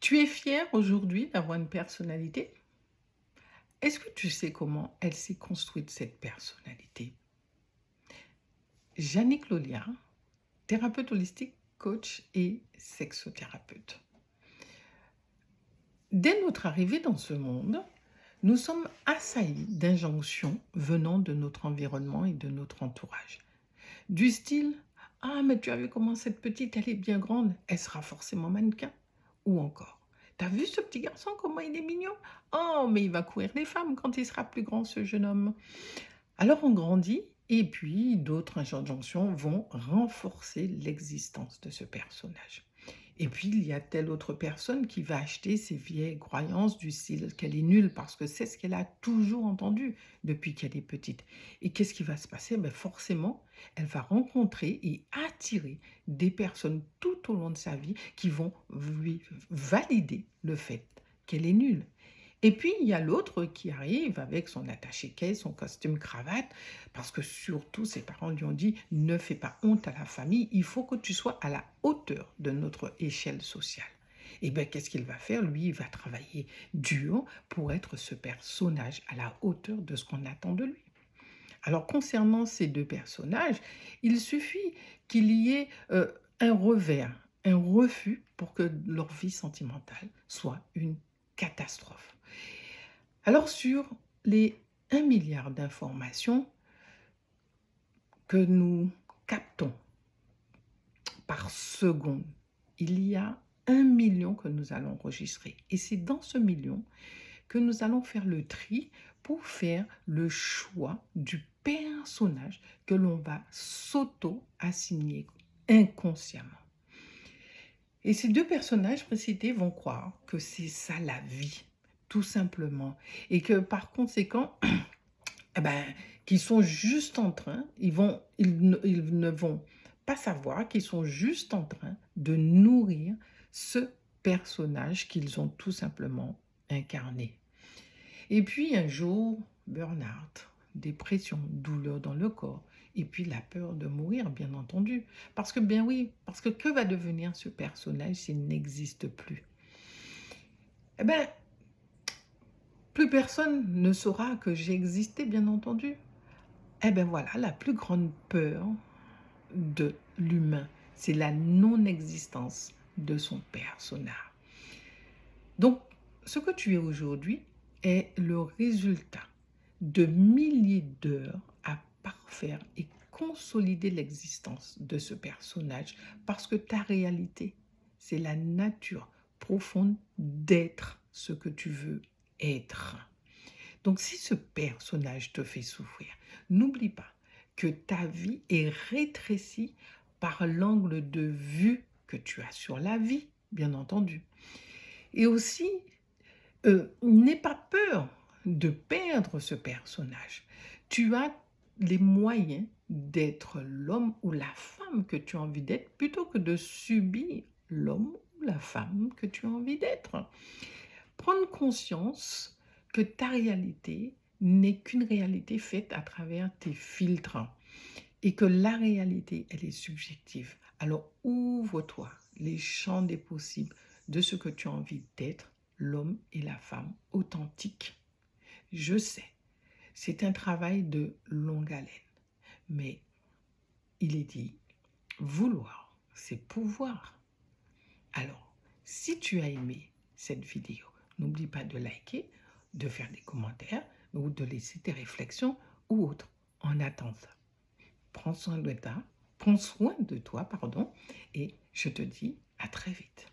Tu es fier aujourd'hui d'avoir une personnalité? Est-ce que tu sais comment elle s'est construite, cette personnalité? Jannick Lolia, thérapeute holistique, coach et sexothérapeute. Dès notre arrivée dans ce monde, nous sommes assaillis d'injonctions venant de notre environnement et de notre entourage. Du style: «Ah, mais tu as vu comment cette petite, elle est bien grande, elle sera forcément mannequin». Ou encore: «T'as vu ce petit garçon, comment il est mignon? Oh, mais il va courir les femmes quand il sera plus grand, ce jeune homme». Alors on grandit et puis d'autres injonctions vont renforcer l'existence de ce personnage. Et puis il y a telle autre personne qui va acheter ses vieilles croyances du style qu'elle est nulle parce que c'est ce qu'elle a toujours entendu depuis qu'elle est petite. Et qu'est-ce qui va se passer? Ben forcément, elle va rencontrer et attirer des personnes tout au long de sa vie qui vont lui valider le fait qu'elle est nulle. Et puis, il y a l'autre qui arrive avec son attaché-caisse, son costume cravate, parce que surtout ses parents lui ont dit: «Ne fais pas honte à la famille, il faut que tu sois à la hauteur de notre échelle sociale». Et bien, qu'est-ce qu'il va faire? Lui, il va travailler dur pour être ce personnage à la hauteur de ce qu'on attend de lui. Alors, concernant ces 2 personnages, il suffit qu'il y ait, un revers, un refus pour que leur vie sentimentale soit une catastrophe. Alors sur les 1 milliard d'informations que nous captons par seconde, il y a 1 million que nous allons enregistrer. Et c'est dans ce million que nous allons faire le tri pour faire le choix du personnage que l'on va s'auto-assigner inconsciemment. Et ces 2 personnages précités vont croire que c'est ça la vie, tout simplement. Et que par conséquent, eh ben, qu'ils sont juste en train, ils ne vont pas savoir qu'ils sont juste en train de nourrir ce personnage qu'ils ont tout simplement incarné. Et puis un jour, burn-out, dépression, douleur dans le corps, et puis la peur de mourir, bien entendu. Parce que, bien oui, parce que va devenir ce personnage s'il n'existe plus? Eh bien, plus personne ne saura que j'ai existé, bien entendu. Eh bien voilà, la plus grande peur de l'humain, c'est la non-existence de son personnage. Donc, ce que tu es aujourd'hui est le résultat de milliers d'heures à parfaire et consolider l'existence de ce personnage parce que ta réalité, c'est la nature profonde d'être ce que tu veux être. Donc, si ce personnage te fait souffrir, n'oublie pas que ta vie est rétrécie par l'angle de vue que tu as sur la vie, bien entendu. Et aussi, n'aie pas peur de perdre ce personnage. Tu as les moyens d'être l'homme ou la femme que tu as envie d'être plutôt que de subir l'homme ou la femme que tu as envie d'être. Prendre conscience que ta réalité n'est qu'une réalité faite à travers tes filtres et que la réalité, elle est subjective. Alors ouvre-toi les champs des possibles de ce que tu as envie d'être, l'homme et la femme authentiques. Je sais, c'est un travail de longue haleine, mais il est dit, vouloir, c'est pouvoir. Alors, si tu as aimé cette vidéo, n'oublie pas de liker, de faire des commentaires ou de laisser tes réflexions ou autres. En attendant, prends soin de toi, et je te dis à très vite.